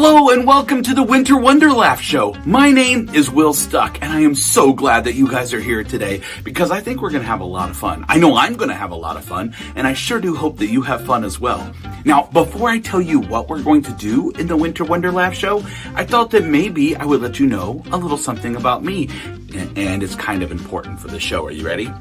Hello and welcome to the Winter Wonderlaughs show. My name is Will Stuck and I am so glad that you guys are here today because I think we're going to have a lot of fun. I know I'm going to have a lot of fun and I sure do hope that you have fun as well. Now, before I tell you what we're going to do in the Winter Wonderlaughs show, I thought that maybe I would let you know a little something about me. And it's kind of important for the show. Are you ready?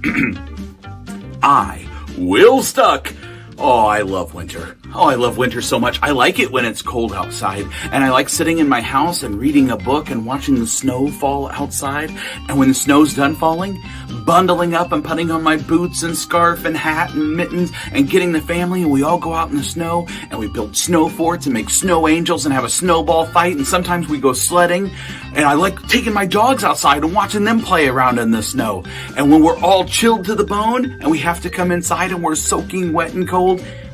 I, Will Stuck. Oh, I love winter. Oh, I love winter so much. I like it when it's cold outside. And I like sitting in my house and reading a book and watching the snow fall outside. And when the snow's done falling, bundling up and putting on my boots and scarf and hat and mittens and getting the family and we all go out in the snow and we build snow forts and make snow angels and have a snowball fight. And sometimes we go sledding. And I like taking my dogs outside and watching them play around in the snow. And when we're all chilled to the bone and we have to come inside and we're soaking wet and cold,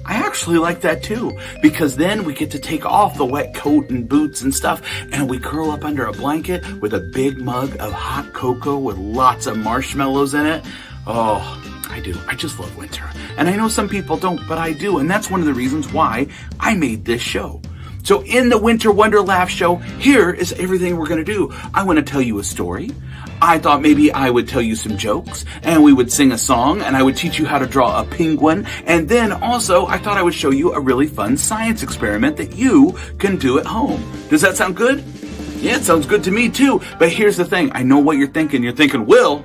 I actually like that too, because then we get to take off the wet coat and boots and stuff, and we curl up under a blanket with a big mug of hot cocoa with lots of marshmallows in it. Oh, I do. I just love winter. And I know some people don't, but I do. And that's one of the reasons why I made this show. So in the Winter Wonderlaughs show, here is everything we're going to do. I want to tell you a story. I thought maybe I would tell you some jokes, and we would sing a song, and I would teach you how to draw a penguin. And then also, I thought I would show you a really fun science experiment that you can do at home. Does that sound good? Yeah, it sounds good to me too. But here's the thing. I know what you're thinking. You're thinking, Will,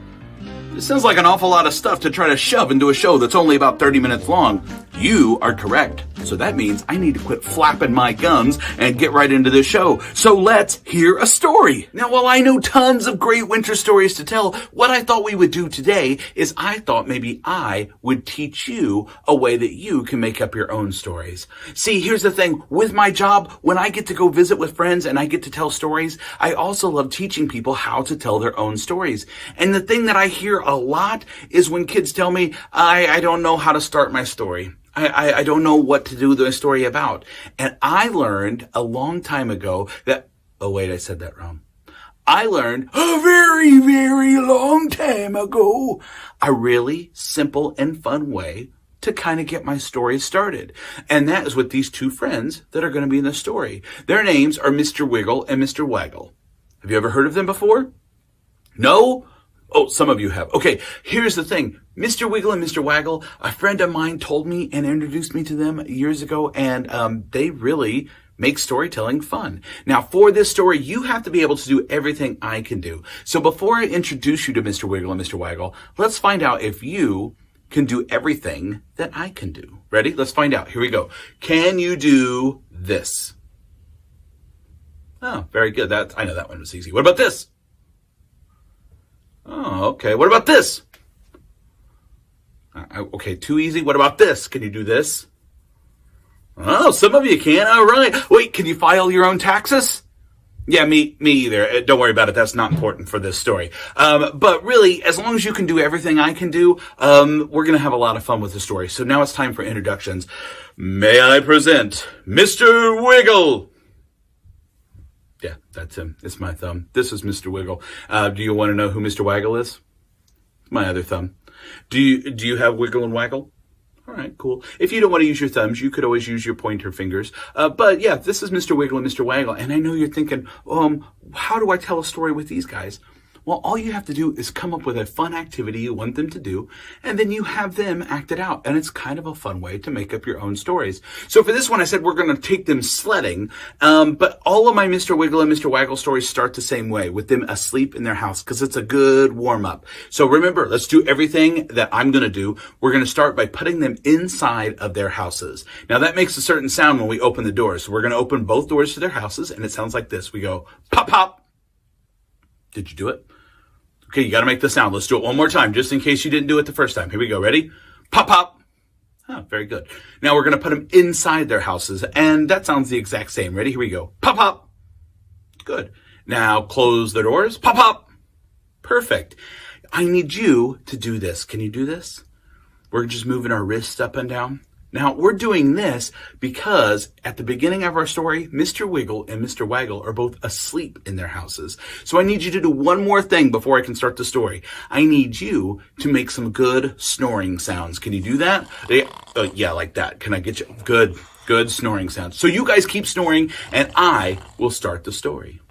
this sounds like an awful lot of stuff to try to shove into a show that's only about 30 minutes long. You are correct. So that means I need to quit flapping my gums and get right into this show. So let's hear a story. Now, while I know tons of great winter stories to tell, what I thought we would do today is I thought maybe I would teach you a way that you can make up your own stories. See, here's the thing. With my job, when I get to go visit with friends and I get to tell stories, I also love teaching people how to tell their own stories. And the thing that I hear a lot is when kids tell me, I don't know how to start my story. I don't know what to do the story about. And I learned a long time ago that, oh wait, I said that wrong. I learned a very, very long time ago a really simple and fun way to kind of get my story started. And that is with these two friends that are going to be in the story. Their names are Mr. Wiggle and Mr. Waggle. Have you ever heard of them before? No? Oh, some of you have. Okay, here's the thing. Mr. Wiggle and Mr. Waggle, a friend of mine told me and introduced me to them years ago, and they really make storytelling fun. Now, for this story, you have to be able to do everything I can do. So before I introduce you to Mr. Wiggle and Mr. Waggle, let's find out if you can do everything that I can do. Ready? Let's find out. Here we go. Can you do this? Oh, very good. I know that one was easy. What about this? Oh, okay. What about this? Okay, too easy. What about this? Can you do this? Oh, some of you can. All right. Wait, can you file your own taxes? Yeah, me either. Don't worry about it. That's not important for this story. But really, as long as you can do everything I can do, we're going to have a lot of fun with the story. So now it's time for introductions. May I present Mr. Wiggle? Yeah, that's him. It's my thumb. This is Mr. Wiggle. Do you want to know who Mr. Waggle is? My other thumb. Do you have Wiggle and Waggle? All right, cool. If you don't want to use your thumbs, you could always use your pointer fingers. But yeah, this is Mr. Wiggle and Mr. Waggle. And I know you're thinking, how do I tell a story with these guys? Well, all you have to do is come up with a fun activity you want them to do, and then you have them act it out. And it's kind of a fun way to make up your own stories. So for this one, I said we're going to take them sledding. But all of my Mr. Wiggle and Mr. Waggle stories start the same way, with them asleep in their house, because it's a good warm-up. So remember, let's do everything that I'm going to do. We're going to start by putting them inside of their houses. Now, that makes a certain sound when we open the doors. So we're going to open both doors to their houses, and it sounds like this. We go, pop, pop. Did you do it? Okay, you got to make the sound. Let's do it one more time, just in case you didn't do it the first time. Here we go. Ready? Pop, pop. Oh, very good. Now we're going to put them inside their houses, and that sounds the exact same. Ready? Here we go. Pop, pop. Good. Now close the doors. Pop, pop. Perfect. I need you to do this. Can you do this? We're just moving our wrists up and down. Now, we're doing this because at the beginning of our story, Mr. Wiggle and Mr. Waggle are both asleep in their houses. So I need you to do one more thing before I can start the story. I need you to make some good snoring sounds. Can you do that? Yeah, like that. Can I get you? Good. Good snoring sounds. So you guys keep snoring, and I will start the story.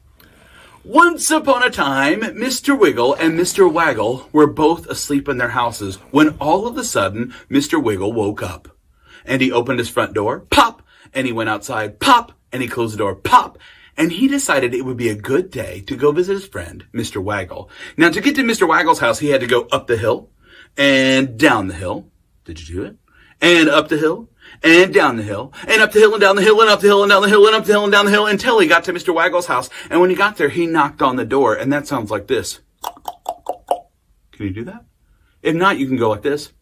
Once upon a time, Mr. Wiggle and Mr. Waggle were both asleep in their houses when all of a sudden, Mr. Wiggle woke up. And he opened his front door, pop, and he went outside, pop, and he closed the door, pop, and he decided it would be a good day to go visit his friend, Mr. Waggle. Now, to get to Mr. Waggle's house, he had to go up the hill and down the hill. Did you do it? And up the hill and down the hill and up the hill and down the hill and up the hill and down the hill and up the hill and down the hill until he got to Mr. Waggle's house. And when he got there, he knocked on the door, and that sounds like this. Can you do that? If not, you can go like this.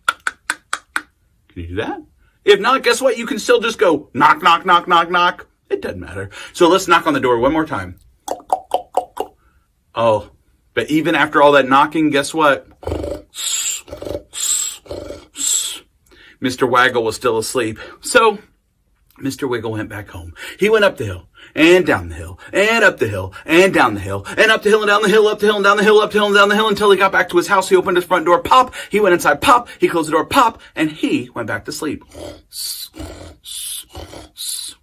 Can you do that? If not, guess what? You can still just go knock, knock, knock, knock, knock. It doesn't matter. So let's knock on the door one more time. Oh, but even after all that knocking, guess what? Mr. Waggle was still asleep. So Mr. Wiggle went back home. He went up the hill and down the hill and up the hill and down the hill and up the hill and down the hill, up the hill and down the hill, up the hill and down the hill until he got back to his house. He opened his front door, pop. He went inside, pop. He closed the door, pop. And he went back to sleep.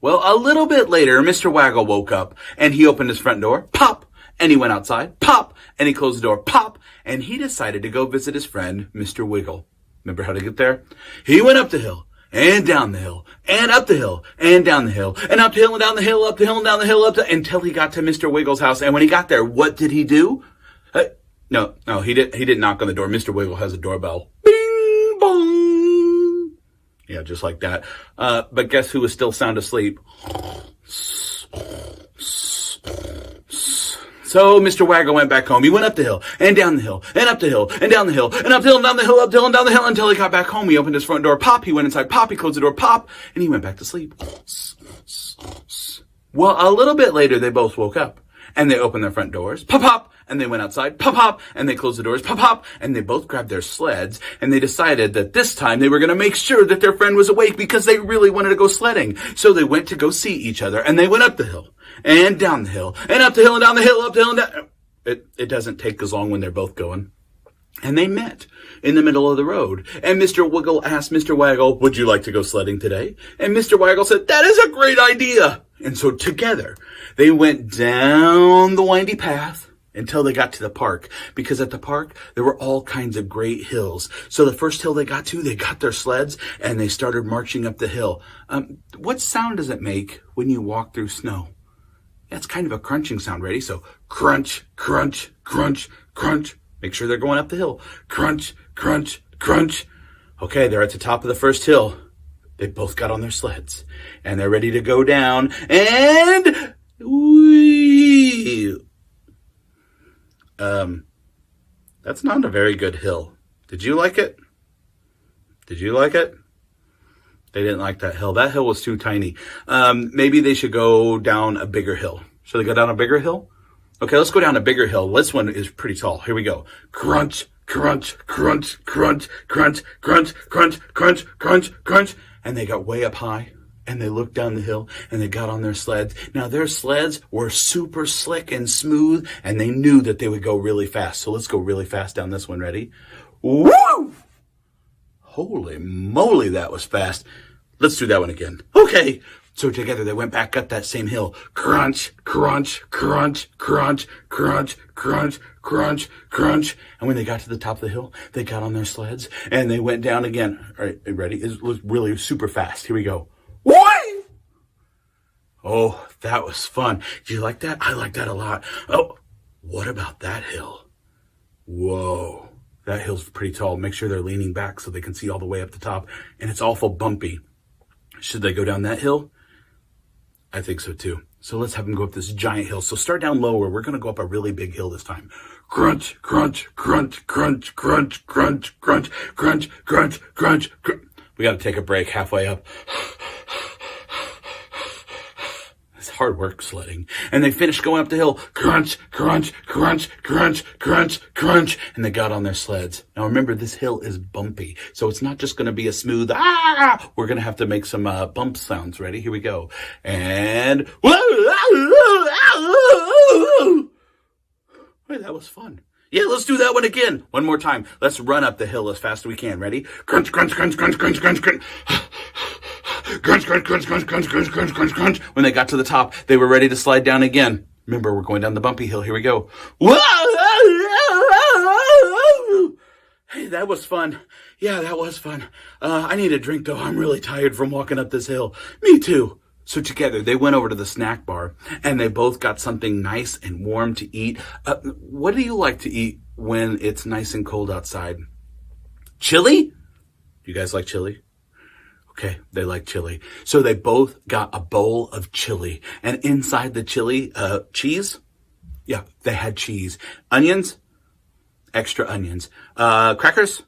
Well, a little bit later, Mr. Waggle woke up and he opened his front door, pop. And he went outside, pop. And he closed the door, pop. And he decided to go visit his friend, Mr. Wiggle. Remember how to get there? He went up the hill and down the hill and up the hill and down the hill and up the hill and down the hill, up the hill and down the hill, until he got to Mr. Wiggle's house. And when he got there, what did he do? No, he didn't knock on the door. Mr. Wiggle has a doorbell. Bing, bong. Yeah, just like that. But guess who was still sound asleep? So Mr. Waggle went back home. He went up the hill and down the hill and up the hill and down the hill and up the hill and down the hill, up the hill and down the hill until he got back home. He opened his front door, pop. He went inside, pop. He closed the door, pop. And he went back to sleep. Well, a little bit later, they both woke up and they opened their front doors, pop, pop. And they went outside, pop, pop. And they closed the doors, pop, pop. And they both grabbed their sleds and they decided that this time they were going to make sure that their friend was awake because they really wanted to go sledding. So they went to go see each other and they went up the hill and down the hill and up the hill and down the hill, up the hill and down. It doesn't take as long when they're both going. And they met in the middle of the road. And Mr. Wiggle asked Mr. Waggle, would you like to go sledding today? And Mr. Waggle said, that is a great idea. And so together they went down the windy path until they got to the park, because at the park, there were all kinds of great hills. So the first hill they got to, they got their sleds and they started marching up the hill. What sound does it make when you walk through snow? That's kind of a crunching sound. Ready? So crunch, crunch, crunch, crunch. Make sure they're going up the hill. Crunch, crunch, crunch. Okay, they're at the top of the first hill. They both got on their sleds and they're ready to go down. And that's not a very good hill. Did you like it? Did you like it? They didn't like that hill. That hill was too tiny. Maybe they should go down a bigger hill. Should they go down a bigger hill? Okay, let's go down a bigger hill. This one is pretty tall. Here we go. Crunch, crunch, crunch, crunch, crunch, crunch, crunch, crunch, crunch, crunch. And they got way up high. And they looked down the hill and they got on their sleds. Now their sleds were super slick and smooth and they knew that they would go really fast. So let's go really fast down this one. Ready? Woo! Holy moly, that was fast. Let's do that one again. Okay. So together they went back up that same hill. Crunch, crunch, crunch, crunch, crunch, crunch, crunch, crunch. And when they got to the top of the hill, they got on their sleds and they went down again. All right, ready? It was really super fast. Here we go. What? Oh, that was fun. Did you like that? I like that a lot. Oh, what about that hill? Whoa, that hill's pretty tall. Make sure they're leaning back so they can see all the way up the top. And it's awful bumpy. Should they go down that hill? I think so too. So let's have them go up this giant hill. So start down lower. We're going to go up a really big hill this time. Crunch, crunch, crunch, crunch, crunch, crunch, crunch, crunch, crunch, crunch, crunch. We got to take a break halfway up. It's hard work sledding. And they finished going up the hill. Crunch, crunch, crunch, crunch, crunch, crunch. And they got on their sleds. Now remember, this hill is bumpy. So it's not just going to be a smooth, We're going to have to make some bump sounds. Ready? Here we go. And wait, that was fun. Yeah, let's do that one again. One more time. Let's run up the hill as fast as we can. Ready? Crunch, crunch, crunch, crunch, crunch, crunch, crunch. Crunch, crunch, crunch, crunch, crunch, crunch, crunch, crunch, crunch. When they got to the top, they were ready to slide down again. Remember, we're going down the bumpy hill. Here we go. Hey, that was fun. Yeah, that was fun. I need a drink, though. I'm really tired from walking up this hill. Me too. So together, they went over to the snack bar, and they both got something nice and warm to eat. What do you like to eat when it's nice and cold outside? Chili? You guys like chili? Okay, they like chili. So they both got a bowl of chili. And inside the chili, cheese? Yeah, they had cheese. Onions? Extra onions. Crackers?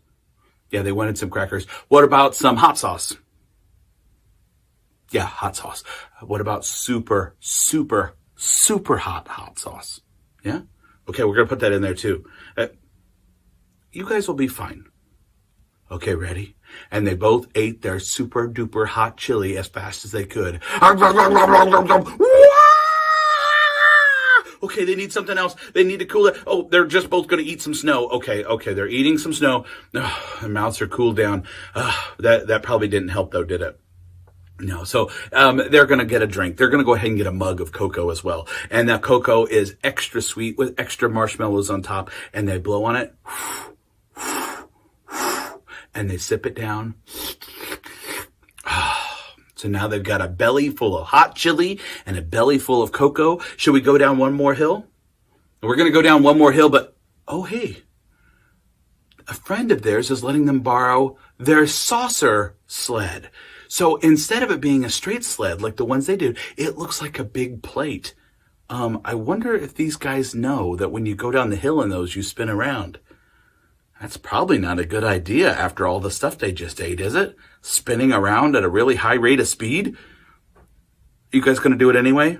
Yeah, they wanted some crackers. What about some hot sauce? Yeah, hot sauce. What about super, super, super hot sauce? Yeah? Okay, we're going to put that in there too. You guys will be fine. Okay, ready? And they both ate their super duper hot chili as fast as they could. Okay, they need something else. They need to cool it. Oh, they're just both going to eat some snow. Okay, they're eating some snow. Their mouths are cooled down. That probably didn't help though, did it? No, so they're going to get a drink. They're going to go ahead and get a mug of cocoa as well. And that cocoa is extra sweet with extra marshmallows on top. And they blow on it. And they sip it down. So now they've got a belly full of hot chili and a belly full of cocoa. Should we go down one more hill? We're going to go down one more hill, but oh, hey, a friend of theirs is letting them borrow their saucer sled. So instead of it being a straight sled like the ones they do, it looks like a big plate. I wonder if these guys know that when you go down the hill in those, you spin around. That's probably not a good idea after all the stuff they just ate, is it? Spinning around at a really high rate of speed? You guys gonna do it anyway?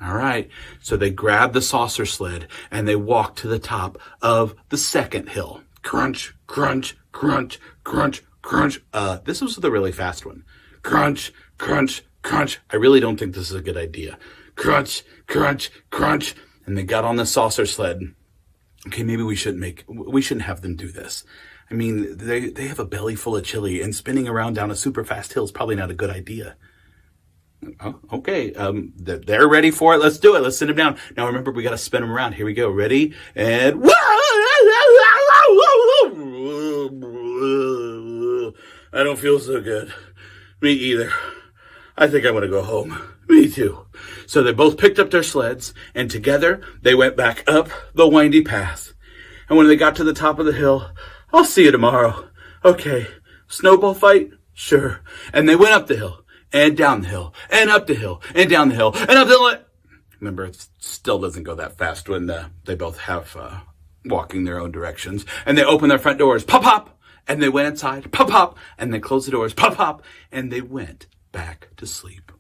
All right. So they grab the saucer sled and they walk to the top of the second hill. Crunch, crunch, crunch, crunch, crunch. This was the really fast one. Crunch, crunch, crunch. I really don't think this is a good idea. Crunch, crunch, crunch. And they got on the saucer sled. Okay, maybe we shouldn't have them do this. I mean, they have a belly full of chili, and spinning around down a super fast hill is probably not a good idea. Oh, okay, they're ready for it. Let's do it. Let's sit them down. Now remember, we got to spin them around. Here we go. Ready? And I don't feel so good. Me either. I think I'm going to go home. Me too. So they both picked up their sleds, and together they went back up the windy path. And when they got to the top of the hill, I'll see you tomorrow. Okay. Snowball fight? Sure. And they went up the hill, and down the hill, and up the hill, and down the hill, and up the hill. Remember, it still doesn't go that fast when they both have walking their own directions. And they opened their front doors. Pop, pop. And they went inside. Pop, pop. And they closed the doors. Pop, pop. And they went back to sleep.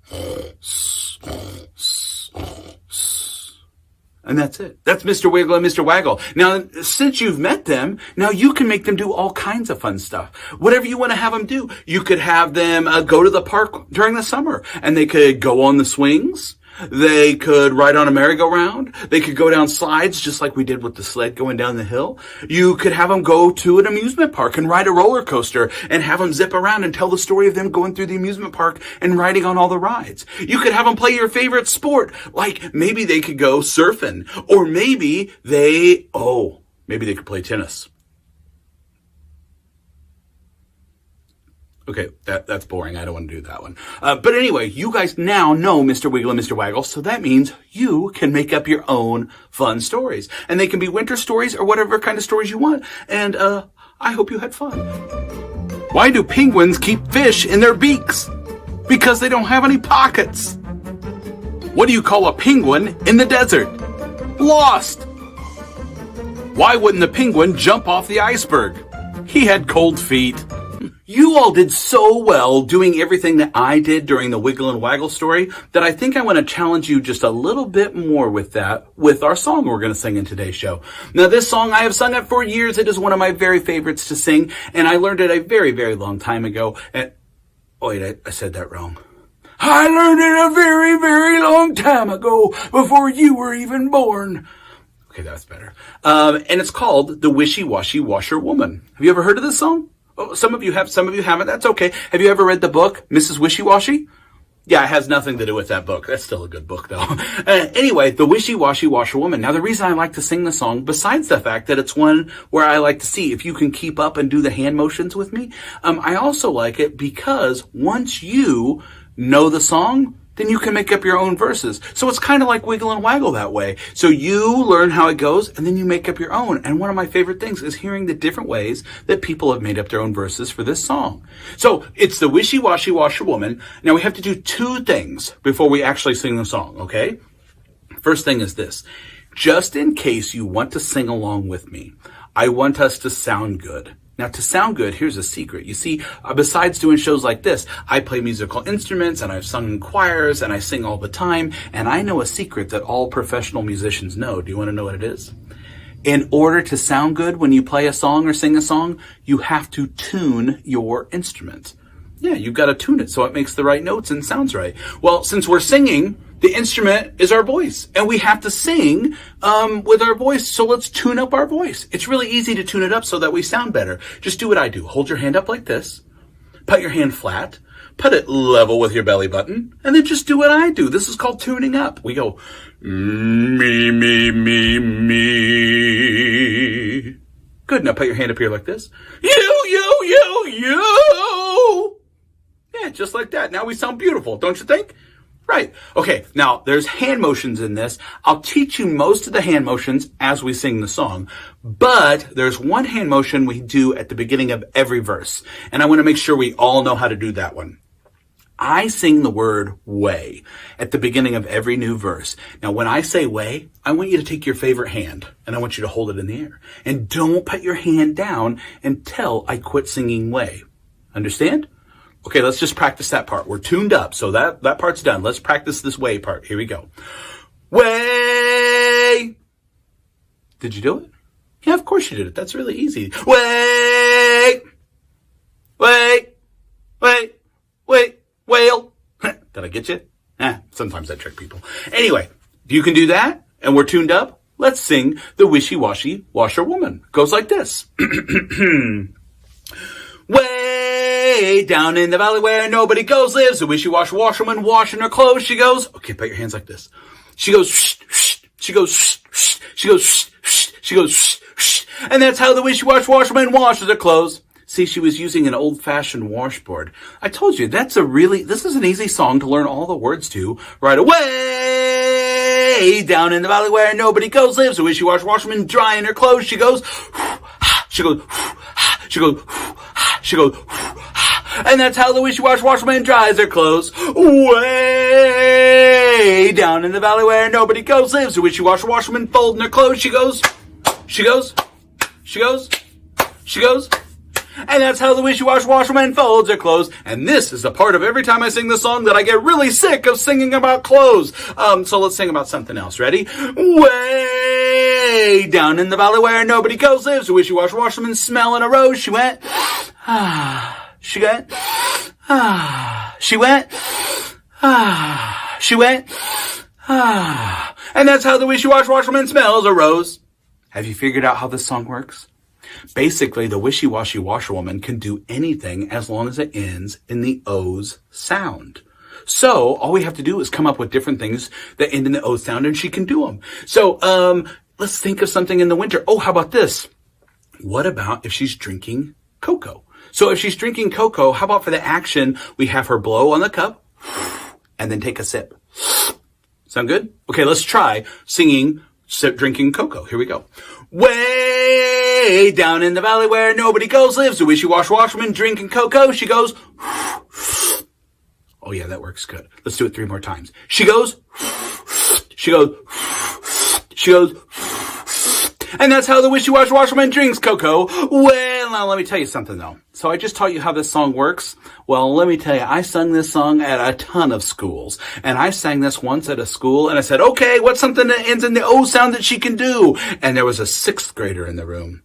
And that's it. That's Mr. Wiggle and Mr. Waggle. Now, since you've met them, now you can make them do all kinds of fun stuff. Whatever you want to have them do. You could have them go to the park during the summer, and they could go on the swings. They could ride on a merry-go-round. They could go down slides just like we did with the sled going down the hill. You could have them go to an amusement park and ride a roller coaster and have them zip around and tell the story of them going through the amusement park and riding on all the rides. You could have them play your favorite sport. Like maybe they could go surfing, or maybe they could play tennis. Okay, that's boring. I don't want to do that one. But anyway, you guys now know Mr. Wiggle and Mr. Waggle, so that means you can make up your own fun stories. And they can be winter stories or whatever kind of stories you want. And I hope you had fun. Why do penguins keep fish in their beaks? Because they don't have any pockets. What do you call a penguin in the desert? Lost. Why wouldn't the penguin jump off the iceberg? He had cold feet. You all did so well doing everything that I did during the Wiggle and Waggle story that I think I want to challenge you just a little bit more with our song we're going to sing in today's show. Now, this song, I have sung it for years. It is one of my very favorites to sing, and I learned it a very, very long time ago. I said that wrong. I learned it a very, very long time ago, before you were even born. Okay, that's better. And it's called The Wishy-Washy Washer Woman. Have you ever heard of this song? Oh, some of you have, some of you haven't. That's okay. Have you ever read the book, Mrs. Wishy-Washy? Yeah, it has nothing to do with that book. That's still a good book, though. Anyway, the Wishy-Washy Washerwoman. Now, the reason I like to sing the song, besides the fact that it's one where I like to see if you can keep up and do the hand motions with me, I also like it because once you know the song, then you can make up your own verses. So it's kind of like Wiggle and Waggle that way. So you learn how it goes, and then you make up your own. And one of my favorite things is hearing the different ways that people have made up their own verses for this song. So it's the Wishy-Washy Washerwoman. Now we have to do two things before we actually sing the song, okay? First thing is this. Just in case you want to sing along with me, I want us to sound good. Now, to sound good, here's a secret. You see, besides doing shows like this, I play musical instruments, and I've sung in choirs, and I sing all the time, and I know a secret that all professional musicians know. Do you want to know what it is? In order to sound good when you play a song or sing a song, you have to tune your instrument. Yeah, you've got to tune it so it makes the right notes and sounds right. Well, since we're singing, the instrument is our voice, and we have to sing with our voice, so let's tune up our voice. It's really easy to tune it up so that we sound better. Just do what I do. Hold your hand up like this, put your hand flat, put it level with your belly button, and then just do what I do. This is called tuning up. We go, me, me, me, me. Good, now put your hand up here like this. You. Yeah, just like that. Now we sound beautiful, don't you think? Right. Okay, now there's hand motions in this. I'll teach you most of the hand motions as we sing the song, but there's one hand motion we do at the beginning of every verse, and I want to make sure we all know how to do that one. I sing the word way at the beginning of every new verse. Now, when I say way, I want you to take your favorite hand, and I want you to hold it in the air. And don't put your hand down until I quit singing way. Understand? Okay, let's just practice that part. We're tuned up, so that part's done. Let's practice this way part. Here we go. Way! Did you do it? Yeah, of course you did it. That's really easy. Way! Whale. Did I get you? Sometimes I trick people. Anyway, if you can do that, and we're tuned up, let's sing the Wishy-Washy Washerwoman. Goes like this. Way down in the valley where nobody goes lives a wishy-washy washerwoman washing her clothes. She goes, okay, put your hands like this. She goes, she goes, she goes, she goes, and that's how the wishy-washy washerwoman washes her clothes. See, she was using an old-fashioned washboard. I told you, this is an easy song to learn all the words to right away. Down in the valley where nobody goes lives a wishy-washy washerwoman drying her clothes. She goes, she goes, she goes, she goes, and that's how the wishy-washy washerwoman dries her clothes. Way down in the valley where nobody goes lives a wishy-washy washerwoman folding her clothes. She goes, she goes, she goes, she goes, and that's how the wishy-washy washerwoman folds her clothes. And this is the part of every time I sing the song that I get really sick of singing about clothes. So let's sing about something else. Ready? Way down in the valley where nobody goes lives a wishy-washy washerwoman smelling a rose. She went, she went, she went, she went, and that's how the wishy-washy washerwoman smells a rose. Have you figured out how this song works? Basically, the wishy-washy washerwoman can do anything as long as it ends in the O's sound. So all we have to do is come up with different things that end in the O sound, and she can do them. So let's think of something in the winter. Oh, how about this? What about if she's drinking cocoa? So if she's drinking cocoa, how about for the action, we have her blow on the cup and then take a sip. Sound good? Okay, let's try singing, drinking cocoa. Here we go. Way down in the valley where nobody goes lives a wishy-washy washerwoman drinking cocoa. She goes, oh yeah, that works good. Let's do it 3 more times. She goes, she goes, she goes, and that's how the wishy-washy washerwoman drinks cocoa. Well, now let me tell you something though. So I just taught you how this song works. Well, let me tell you, I sung this song at a ton of schools. And I sang this once at a school and I said, okay, what's something that ends in the O sound that she can do? And there was a 6th grader in the room.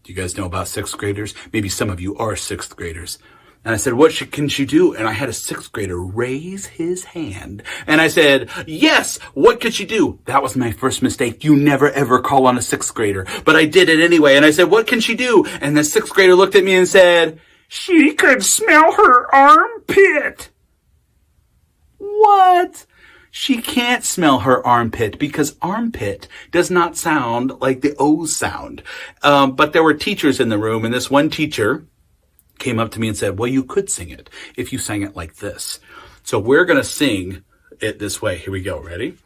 Do you guys know about 6th graders? Maybe some of you are 6th graders. And I said, what can she do? And I had a 6th grader raise his hand. And I said, yes, what could she do? That was my first mistake. You never ever call on a 6th grader. But I did it anyway. And I said, what can she do? And the 6th grader looked at me and said, She could smell her armpit. What? She can't smell her armpit because armpit does not sound like the O sound. But there were teachers in the room, and this one teacher came up to me and said, well, you could sing it if you sang it like this. So we're going to sing it this way. Here we go. Ready?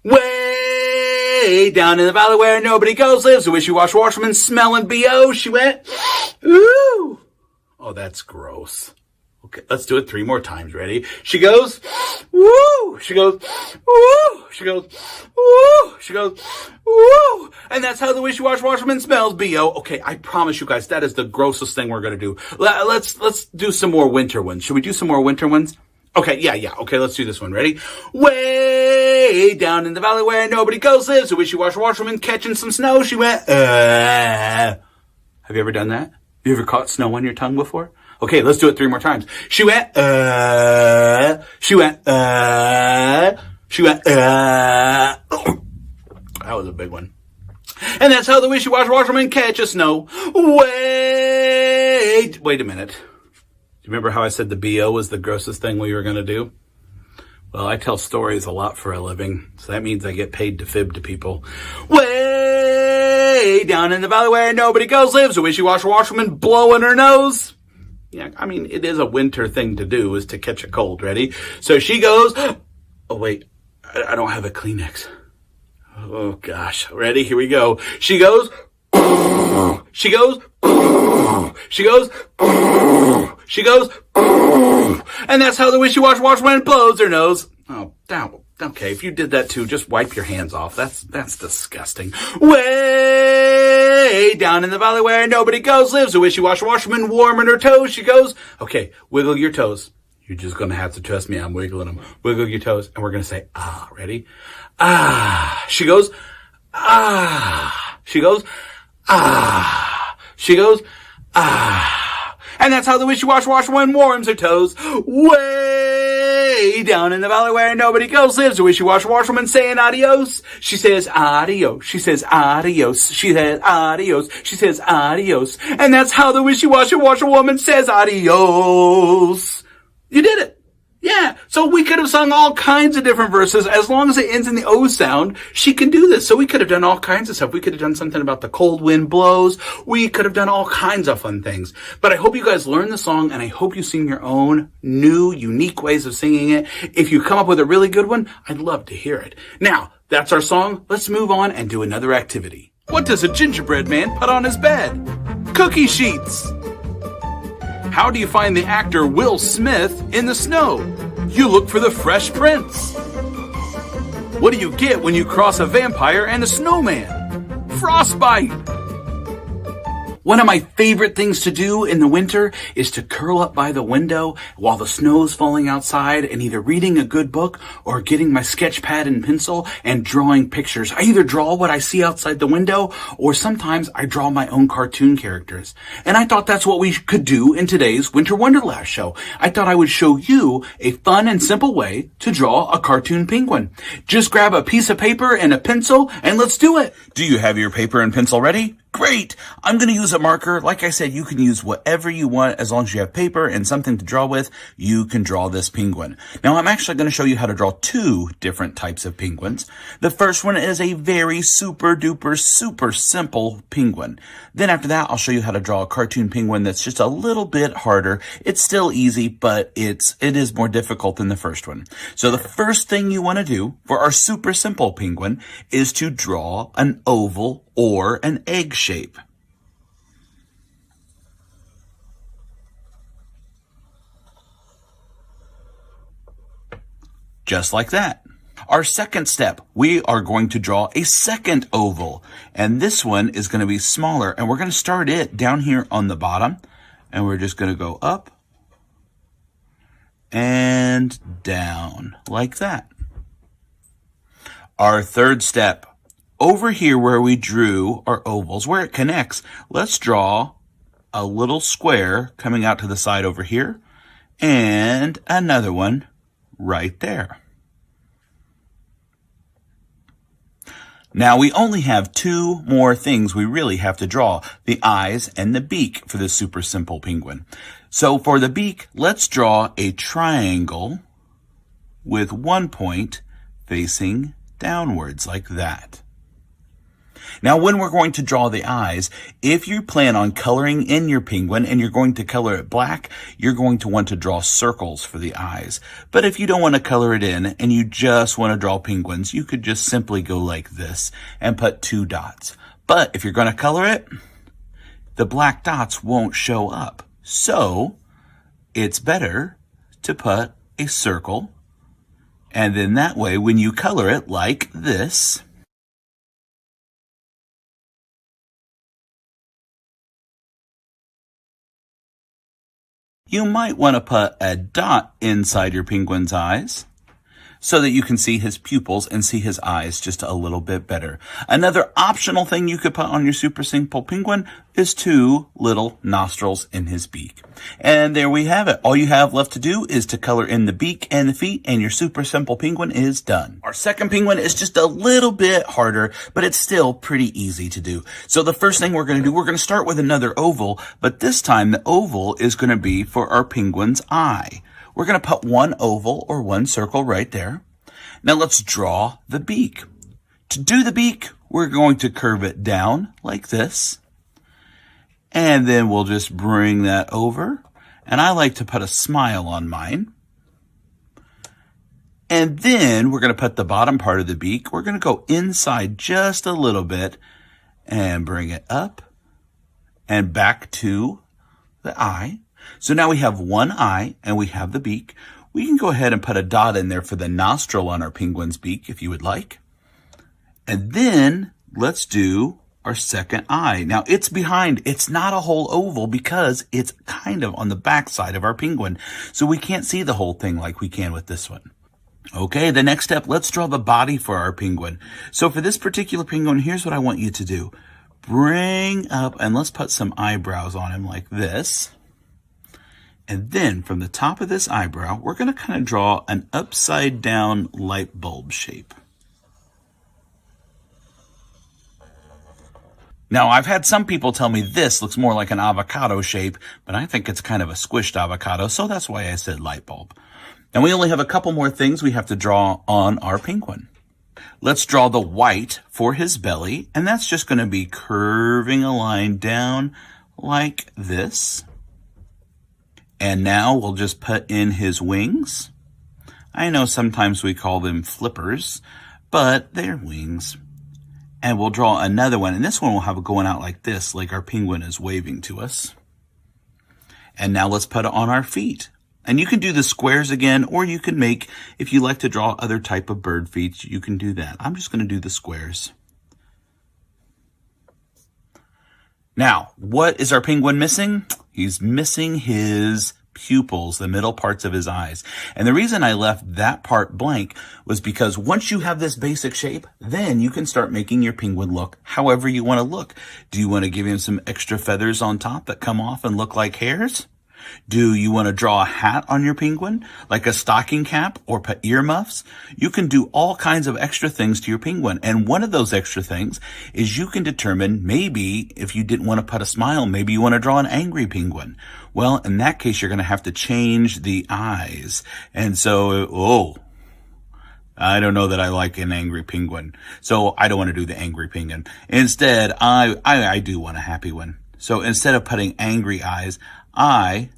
Way down in the valley where nobody goes lives a wishy-washy washerman smelling B.O. She went, ooh. Oh, that's gross. Okay, let's do it 3 more times. Ready? She goes, woo! She goes, woo! She goes, woo! She goes, woo! And that's how the wishy-washy washerman smells, B.O. Okay, I promise you guys, that is the grossest thing we're gonna do. Let's do some more winter ones. Should we do some more winter ones? Okay, yeah. Okay, let's do this one. Ready? Way down in the valley where nobody goes lives a wishy-washy washerman catching some snow. She went, Have you ever done that? Have you ever caught snow on your tongue before? Okay, let's do it 3 more times. She went, she went, she went, That was a big one. And that's how the wishy-washy washerman catches snow. Wait a minute. Do you remember how I said the B.O. was the grossest thing we were going to do? Well, I tell stories a lot for a living, so that means I get paid to fib to people. Way down in the valley where nobody goes lives a wishy-washy washerman blowing her nose. Yeah, I mean, it is a winter thing to do, is to catch a cold. Ready? So she goes, oh, wait, I don't have a Kleenex. Oh, gosh. Ready? Here we go. She goes, she goes, she goes, she goes, and that's how the wishy-washy washerman blows her nose. Oh, down. Okay, if you did that too, just wipe your hands off. That's disgusting. Way down in the valley where nobody goes lives a wishy-washy washerman warming her toes. She goes, okay, wiggle your toes. You're just going to have to trust me. I'm wiggling them. Wiggle your toes. And we're going to say, ah. Ready? Ah. She goes, ah. She goes, ah. She goes, ah. And that's how the wishy-washy washerman warms her toes. Way down in the valley where nobody goes lives a wishy-washy washerman saying adios. She says adios. She says adios. She says adios. She says adios. And that's how the wishy-washy washerwoman says adios. You did it. Yeah. So we could have sung all kinds of different verses. As long as it ends in the O sound, she can do this. So we could have done all kinds of stuff. We could have done something about the cold wind blows. We could have done all kinds of fun things. But I hope you guys learn the song, and I hope you sing your own new, unique ways of singing it. If you come up with a really good one, I'd love to hear it. Now, that's our song. Let's move on and do another activity. What does a gingerbread man put on his bed? Cookie sheets. How do you find the actor Will Smith in the snow? You look for the Fresh Prince. What do you get when you cross a vampire and a snowman? Frostbite. One of my favorite things to do in the winter is to curl up by the window while the snow's falling outside and either reading a good book or getting my sketch pad and pencil and drawing pictures. I either draw what I see outside the window or sometimes I draw my own cartoon characters. And I thought that's what we could do in today's Winter Wonderlaughs show. I thought I would show you a fun and simple way to draw a cartoon penguin. Just grab a piece of paper and a pencil and let's do it. Do you have your paper and pencil ready? Great! I'm going to use a marker. Like I said, you can use whatever you want as long as you have paper and something to draw with. You can draw this penguin. Now, I'm actually going to show you how to draw 2 different types of penguins. The first one is a very super simple penguin. Then after that, I'll show you how to draw a cartoon penguin that's just a little bit harder. It's still easy, but it is more difficult than the first one. So the first thing you want to do for our super simple penguin is to draw an oval or an egg shape. Just like that. Our second step, we are going to draw a second oval. And this one is going to be smaller. And we're going to start it down here on the bottom. And we're just going to go up and down like that. Our third step, over here where we drew our ovals, where it connects, let's draw a little square coming out to the side over here and another one right there. Now we only have two more things we really have to draw, the eyes and the beak for this super simple penguin. So for the beak, let's draw a triangle with one point facing downwards like that. Now when we're going to draw the eyes, if you plan on coloring in your penguin and you're going to color it black, you're going to want to draw circles for the eyes. But if you don't want to color it in and you just want to draw penguins, you could just simply go like this and put 2 dots. But if you're going to color it, the black dots won't show up. So it's better to put a circle, and then that way when you color it like this, you might want to put a dot inside your penguin's eyes so that you can see his pupils and see his eyes just a little bit better. Another optional thing you could put on your super simple penguin is 2 little nostrils in his beak. And there we have it. All you have left to do is to color in the beak and the feet, and your super simple penguin is done. Our second penguin is just a little bit harder, but it's still pretty easy to do. So the first thing we're going to do, we're going to start with another oval, but this time the oval is going to be for our penguin's eye. We're going to put 1 oval or 1 circle right there. Now let's draw the beak. To do the beak, we're going to curve it down like this. And then we'll just bring that over. And I like to put a smile on mine. And then we're going to put the bottom part of the beak. We're going to go inside just a little bit and bring it up and back to the eye. So now we have 1 eye and we have the beak. We can go ahead and put a dot in there for the nostril on our penguin's beak if you would like. And then let's do our second eye. Now it's behind, it's not a whole oval because it's kind of on the back side of our penguin. So we can't see the whole thing like we can with this one. Okay, the next step, let's draw the body for our penguin. So for this particular penguin, here's what I want you to do. Bring up and let's put some eyebrows on him like this. And then from the top of this eyebrow, we're going to kind of draw an upside down light bulb shape. Now, I've had some people tell me this looks more like an avocado shape, but I think it's kind of a squished avocado, so that's why I said light bulb. And we only have a couple more things we have to draw on our penguin. Let's draw the white for his belly, and that's just going to be curving a line down like this. And now we'll just put in his wings. I know sometimes we call them flippers, but they're wings. And we'll draw another one, and this one will have it going out like this, like our penguin is waving to us. And now let's put it on our feet. And you can do the squares again, or you can make, if you like to draw other type of bird feet, you can do that. I'm just going to do the squares. Now, what is our penguin missing? He's missing his pupils, the middle parts of his eyes. And the reason I left that part blank was because once you have this basic shape, then you can start making your penguin look however you want to look. Do you want to give him some extra feathers on top that come off and look like hairs? Do you want to draw a hat on your penguin, like a stocking cap, or put earmuffs? You can do all kinds of extra things to your penguin. And one of those extra things is you can determine maybe if you didn't want to put a smile, maybe you want to draw an angry penguin. Well, in that case, you're going to have to change the eyes. And so, I don't know that I like an angry penguin. So I don't want to do the angry penguin. Instead, I do want a happy one. So instead of putting angry eyes, I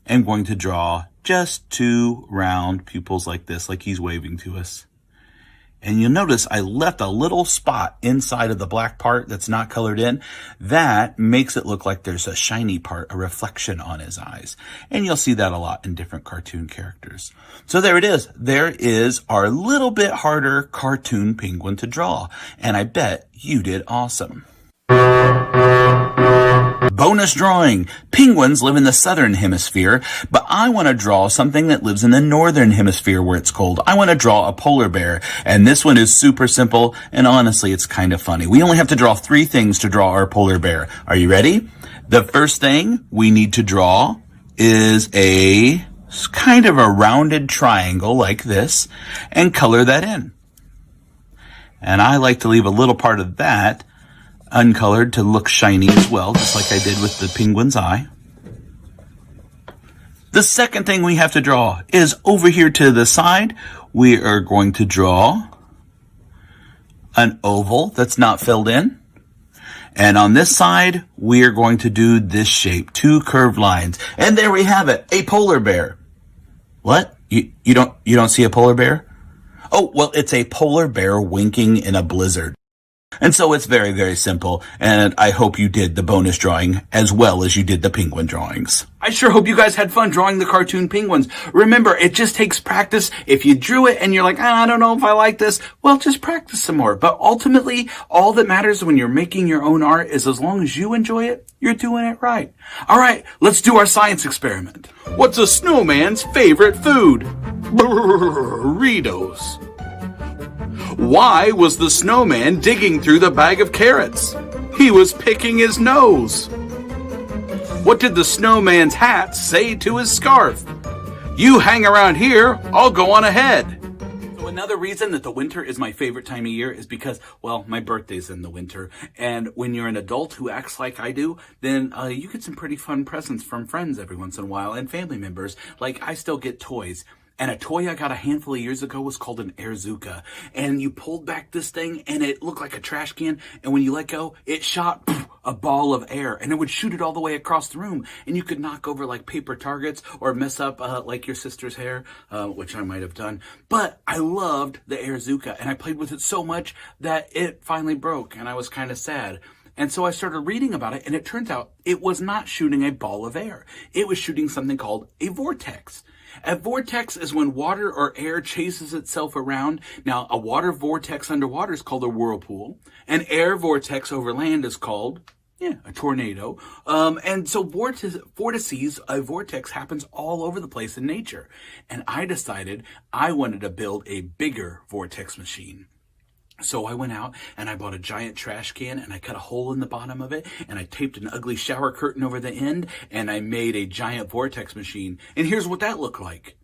am going to draw just 2 round pupils like this, like he's waving to us. And you'll notice I left a little spot inside of the black part that's not colored in. That makes it look like there's a shiny part, a reflection on his eyes. And you'll see that a lot in different cartoon characters. So there it is. There is our little bit harder cartoon penguin to draw. And I bet you did awesome. Bonus drawing. Penguins live in the southern hemisphere, but I want to draw something that lives in the northern hemisphere where it's cold. I want to draw a polar bear, and this one is super simple, and honestly, it's kind of funny. We only have to draw 3 things to draw our polar bear. Are you ready? The first thing we need to draw is a kind of a rounded triangle like this, and color that in. And I like to leave a little part of that uncolored to look shiny as well, just like I did with the penguin's eye. The second thing we have to draw is over here to the side. We are going to draw an oval that's not filled in. And on this side, we are going to do this shape, 2 curved lines. And there we have it, a polar bear. What? You don't see a polar bear? Oh, well, it's a polar bear winking in a blizzard. And so it's very, very simple, and I hope you did the bonus drawing as well as you did the penguin drawings. I sure hope you guys had fun drawing the cartoon penguins. Remember, it just takes practice. If you drew it and you're like, I don't know if I like this, well, just practice some more. But ultimately, all that matters when you're making your own art is as long as you enjoy it, you're doing it right. All right, let's do our science experiment. What's a snowman's favorite food? Burritos. Why was the snowman digging through the bag of carrots? He was picking his nose. What did the snowman's hat say to his scarf? You hang around here, I'll go on ahead. So another reason that the winter is my favorite time of year is because, well, my birthday's in the winter. And when you're an adult who acts like I do, then you get some pretty fun presents from friends every once in a while and family members. Like, I still get toys. And a toy I got a handful of years ago was called an airzuka. And you pulled back this thing and it looked like a trash can. And when you let go, it shot a ball of air and it would shoot it all the way across the room. And you could knock over like paper targets or mess up like your sister's hair, which I might have done. But I loved the airzuka and I played with it so much that it finally broke and I was kind of sad. And so I started reading about it, and it turns out it was not shooting a ball of air. It was shooting something called a vortex. A vortex is when water or air chases itself around. Now, a water vortex underwater is called a whirlpool. An air vortex over land is called, a tornado. And so vortices, a vortex happens all over the place in nature. And I decided I wanted to build a bigger vortex machine. So I went out and I bought a giant trash can and I cut a hole in the bottom of it and I taped an ugly shower curtain over the end and I made a giant vortex machine. And here's what that looked like.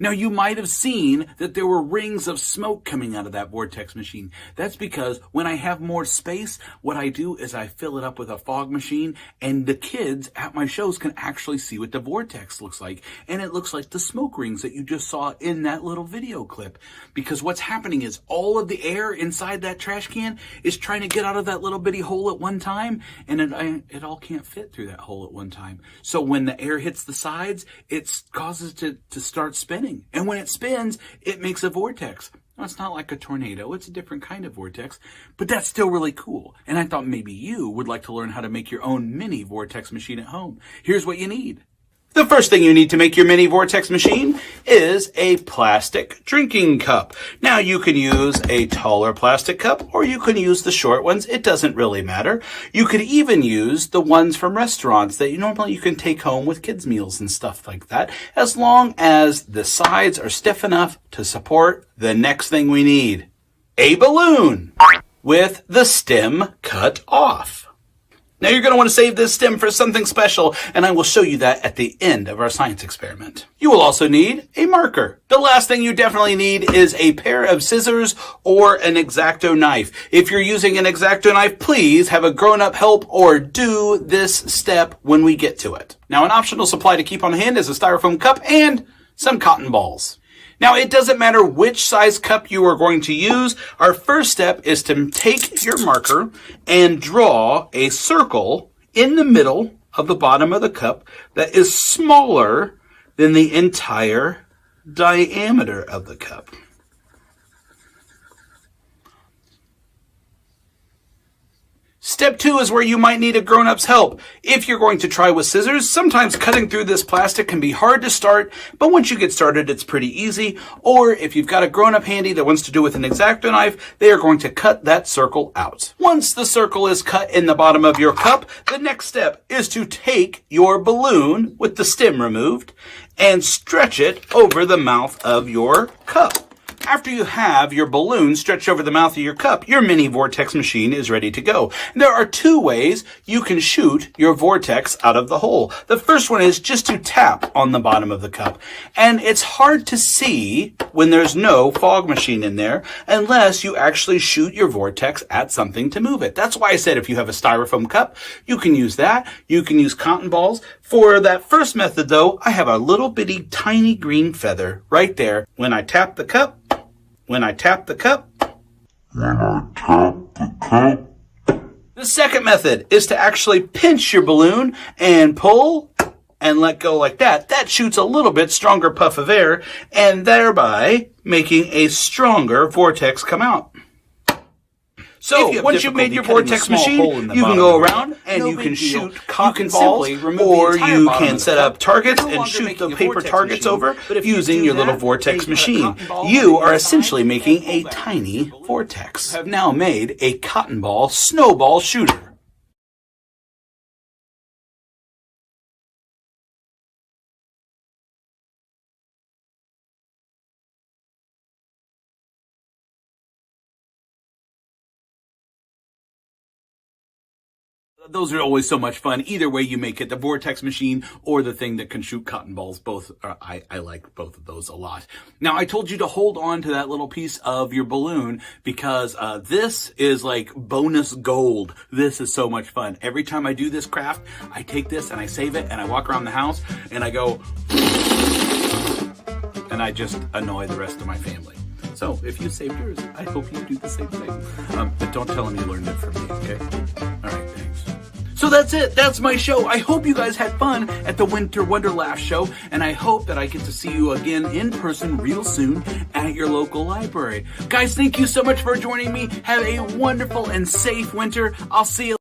Now, you might have seen that there were rings of smoke coming out of that vortex machine. That's because when I have more space, what I do is I fill it up with a fog machine, and the kids at my shows can actually see what the vortex looks like. And it looks like the smoke rings that you just saw in that little video clip. Because what's happening is all of the air inside that trash can is trying to get out of that little bitty hole at one time, and it all can't fit through that hole at one time. So when the air hits the sides, it causes it to start spinning. And when it spins, it makes a vortex. Now, it's not like a tornado. It's a different kind of vortex, but that's still really cool. And I thought maybe you would like to learn how to make your own mini vortex machine at home. Here's what you need. The first thing you need to make your mini vortex machine is a plastic drinking cup. Now, you can use a taller plastic cup or you can use the short ones. It doesn't really matter. You could even use the ones from restaurants that you can take home with kids' meals and stuff like that, as long as the sides are stiff enough to support the next thing we need, a balloon with the stem cut off. Now, you're going to want to save this stem for something special, and I will show you that at the end of our science experiment. You will also need a marker. The last thing you definitely need is a pair of scissors or an X-Acto knife. If you're using an X-Acto knife, please have a grown-up help or do this step when we get to it. Now, an optional supply to keep on hand is a styrofoam cup and some cotton balls. Now, it doesn't matter which size cup you are going to use. Our first step is to take your marker and draw a circle in the middle of the bottom of the cup that is smaller than the entire diameter of the cup. Step 2 is where you might need a grown-up's help. If you're going to try with scissors, sometimes cutting through this plastic can be hard to start, but once you get started, it's pretty easy. Or if you've got a grown-up handy that wants to do with an X-Acto knife, they are going to cut that circle out. Once the circle is cut in the bottom of your cup, the next step is to take your balloon with the stem removed and stretch it over the mouth of your cup. After you have your balloon stretched over the mouth of your cup, your mini vortex machine is ready to go. There are two ways you can shoot your vortex out of the hole. The first one is just to tap on the bottom of the cup. And it's hard to see when there's no fog machine in there unless you actually shoot your vortex at something to move it. That's why I said if you have a styrofoam cup, you can use that. You can use cotton balls. For that first method though, I have a little bitty tiny green feather right there. When I tap the cup, the second method is to actually pinch your balloon and pull and let go like that. That shoots a little bit stronger puff of air and thereby making a stronger vortex come out. So, once you've made your vortex machine, you can go around and you can shoot cotton balls, or you can set up targets and shoot the paper targets over using your little vortex machine. You are essentially making a tiny vortex. You have now made a cotton ball snowball shooter. Those are always so much fun. Either way you make it, the vortex machine or the thing that can shoot cotton balls, both are, I like both of those a lot. Now, I told you to hold on to that little piece of your balloon because this is like bonus gold. This is so much fun. Every time I do this craft, I take this and I save it and I walk around the house and I go and I just annoy the rest of my family. So if you saved yours, I hope you do the same thing. But don't tell them you learned it from me, okay? All right, thanks. So that's it. That's my show. I hope you guys had fun at the Winter Wonderlaughs show, and I hope that I get to see you again in person real soon at your local library. Guys, thank you so much for joining me. Have a wonderful and safe winter. I'll see you